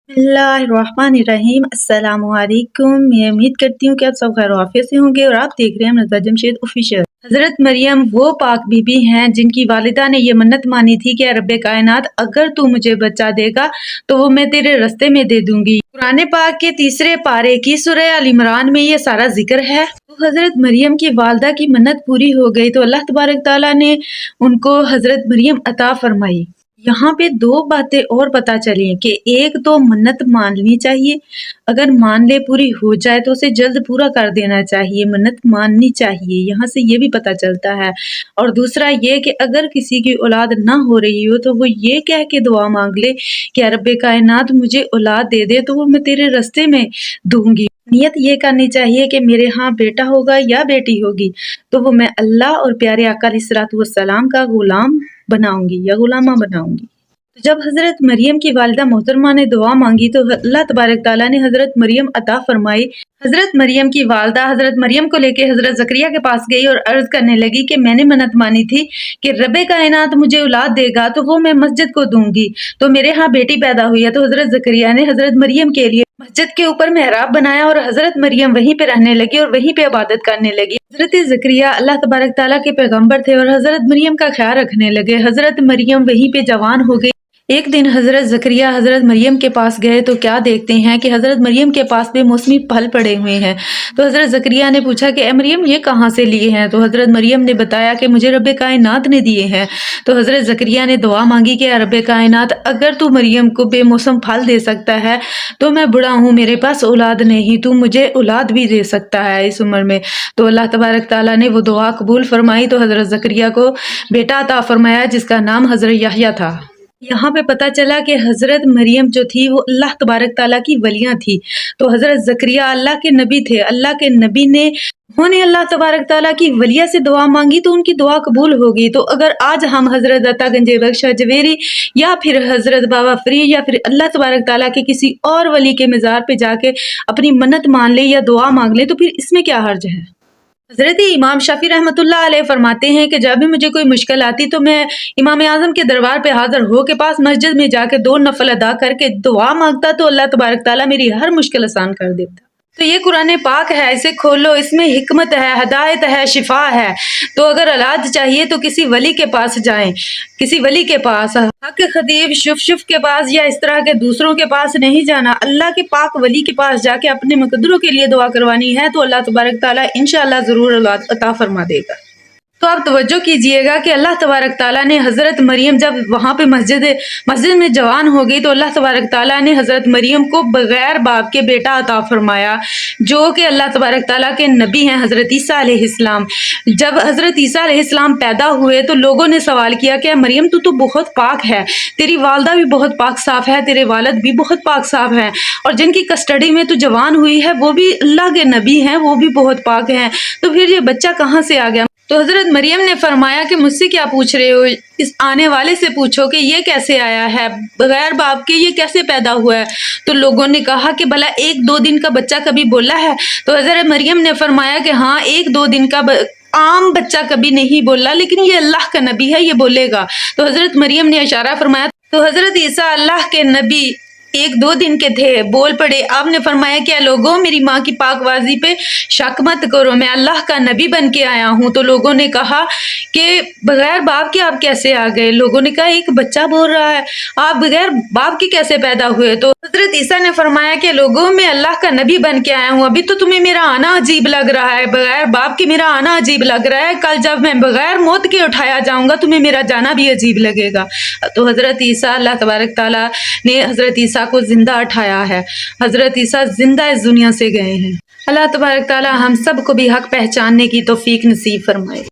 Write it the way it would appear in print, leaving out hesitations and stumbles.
बिस्मिल्लाहिर्रहमानिर्रहीम। अस्सलामुअलैकुम। मैं उम्मीद करती हूँ कि आप सब खैर आफियत से होंगे और आप देख रहे हैं मिर्ज़ा जमशेद ऑफिशियल। हज़रत मरियम वो पाक बीबी हैं जिनकी वालिदा ने ये मन्नत मानी थी कि रब्बे कायनात अगर तू मुझे बच्चा देगा तो वो मैं तेरे रास्ते में दे दूंगी। कुरान पाक के तीसरे पारे की सूरह अल इमरान में ये सारा जिक्र है। तो हज़रत मरियम की वालिदा की मन्नत पूरी हो गई तो अल्लाह तबारक ताला ने उनको हज़रत मरियम अता फरमाई। यहाँ पे दो बातें और पता चली कि एक तो मन्नत माननी चाहिए, अगर मान ले पूरी हो जाए तो उसे जल्द पूरा कर देना चाहिए, मन्नत माननी चाहिए, यहाँ से ये भी पता चलता है। और दूसरा ये कि अगर किसी की औलाद ना हो रही हो तो वो ये कह के दुआ मांग ले कि रब्बे कायनात मुझे औलाद दे दे तो वो मैं तेरे रास्ते में दूंगी। नियत ये करनी चाहिए कि मेरे यहाँ बेटा होगा या बेटी होगी तो वो मैं अल्लाह और प्यारे आका अलैहिस्सलातु वस्सलाम का गुलाम बनाऊंगी या गुलामा बनाऊंगी। तो जब हज़रत मरियम की वालिदा मोहतरमा ने दुआ मांगी तो अल्लाह तबारक ताला ने हज़रत मरियम अता फरमाई। हज़रत मरियम की वालिदा हज़रत मरियम को लेके हज़रत ज़करिया के पास गई और अर्ज करने लगी कि मैंने मन्नत मानी थी कि रब्बे कायनात मुझे औलाद देगा तो वो मैं मस्जिद को दूंगी, तो मेरे यहाँ बेटी पैदा हुई है। तो हज़रत ज़करिया ने हज़रत मरियम के लिए मस्जिद के ऊपर मेहराब बनाया और हज़रत मरियम वहीं पे रहने लगी और वहीं पे इबादत करने लगी। हज़रत ज़करिया अल्लाह तबारक ताला के पैगंबर थे और हज़रत मरियम का ख्याल रखने लगे। हज़रत मरियम वहीं पे जवान हो गई। एक दिन हज़रत ज़करिया हज़रत मरियम के पास गए तो क्या देखते हैं कि हज़रत मरियम के पास बेमौसमी फल पड़े हुए हैं। तो हज़रत ज़करिया ने पूछा कि ए मरियम ये कहाँ से लिए हैं? तो हज़रत मरियम ने बताया कि मुझे रब्बे कायनात ने दिए हैं। तो हज़रत ज़करिया ने दुआ मांगी कि रब्बे कायनात अगर तू मरियम को बेमौसम फल दे सकता है तो मैं बुढ़ा हूँ, मेरे पास औलाद नहीं, तू मुझे औलाद भी दे सकता है इस उम्र में। तो अल्लाह तबारक ताला ने वो दुआ कबूल फरमाई तो हज़रत ज़करिया को बेटा अता फरमाया जिसका नाम हज़रत याह्या था। यहाँ पे पता चला कि हज़रत मरियम जो थी वो अल्लाह तबारक ताला की वलियाँ थी। तो हज़रत ज़करिया अल्लाह के नबी थे, अल्लाह के नबी ने उन्होंने अल्लाह तबारक ताला की वलिया से दुआ मांगी तो उनकी दुआ कबूल होगी। तो अगर आज हम हज़रत दाता गंजे बख्श जवेरी या फिर हज़रत बाबा फरीद या फिर अल्लाह तबारक ताला के किसी और वली के मज़ार पे जाके अपनी मन्नत मान ले या दुआ मांग ले तो फिर इसमें क्या हर्ज है। हज़रत इमाम शाफी रहमतुल्लाह अलैह फरमाते हैं कि जब भी मुझे कोई मुश्किल आती तो मैं इमाम आज़म के दरबार पे हाज़िर हो के पास मस्जिद में जाके 2 नफल अदा करके दुआ मांगता तो अल्लाह तबारक ताला मेरी हर मुश्किल आसान कर देता। तो ये कुरान पाक है, इसे खोलो, इसमें हिकमत है, हदायत है, शिफा है। तो अगर औलाद चाहिए तो किसी वली के पास जाएं, किसी वली के पास, हक खतीब शुफ के पास या इस तरह के दूसरों के पास नहीं जाना। अल्लाह के पाक वली के पास जाके अपने मुकद्दरों के लिए दुआ करवानी है तो अल्लाह तबारक ताला इंशाअल्लाह ज़रूर औलाद अता फरमा देगा। तो आप तवज्जो कीजिएगा कि अल्लाह तबारक ताला ने हज़रत मरियम जब वहाँ पे मस्जिद में जवान हो गई तो अल्लाह तबारक ताला ने हज़रत मरियम को बग़ैर बाप के बेटा अता फरमाया जो कि अल्लाह तबारक ताला के नबी हैं हज़रत ईसा अलैहिस्सलाम। जब हज़रत ईसा अलैहिस्सलाम पैदा हुए तो लोगों ने सवाल किया कि मरियम तू तो बहुत पाक है, तेरी वालदा भी बहुत पाक साफ़ है, तेरे वालिद भी बहुत पाक साफ़ हैं और जिनकी कस्टडी में तू जवान हुई है वो भी अल्लाह के नबी हैं, वो भी बहुत पाक हैं, तो फिर ये बच्चा कहाँ से आ गया? तो हज़रत मरियम ने फरमाया कि मुझसे क्या पूछ रहे हो, इस आने वाले से पूछो कि ये कैसे आया है, बगैर बाप के ये कैसे पैदा हुआ है। तो लोगों ने कहा कि भला 1-2 दिन का बच्चा कभी बोला है? तो हज़रत मरियम ने फरमाया कि हाँ 1-2 दिन का आम बच्चा कभी नहीं बोला, लेकिन ये अल्लाह का नबी है, ये बोलेगा। तो हज़रत मरियम ने इशारा फरमाया। तो हज़रत ईसा अल्लाह के नबी 1-2 दिन के थे, बोल पड़े। आपने फरमाया क्या लोगों मेरी माँ की पाकबाजी पे शक मत करो, मैं अल्लाह का नबी बन के आया हूँ। तो लोगों ने कहा कि बगैर बाप के आप कैसे आ गए? लोगों ने कहा एक बच्चा बोल रहा है, आप बगैर बाप के कैसे पैदा हुए? तो हज़रत ईसा ने फरमाया कि लोगों मैं अल्लाह का नबी बन के आया हूँ, अभी तो तुम्हें मेरा आना अजीब लग रहा है, बगैर बाप के मेरा आना अजीब लग रहा है, कल जब मैं बगैर मौत के उठाया जाऊँगा तुम्हें मेरा जाना भी अजीब लगेगा। तो हज़रत ईसा अल्लाह तबारक ताला ने हज़रत ईसा को जिंदा उठाया है, हज़रत ईसा जिंदा इस दुनिया से गए हैं। अल्लाह तबारक ताला हम सब को भी हक पहचानने की तौफीक नसीब फरमाए।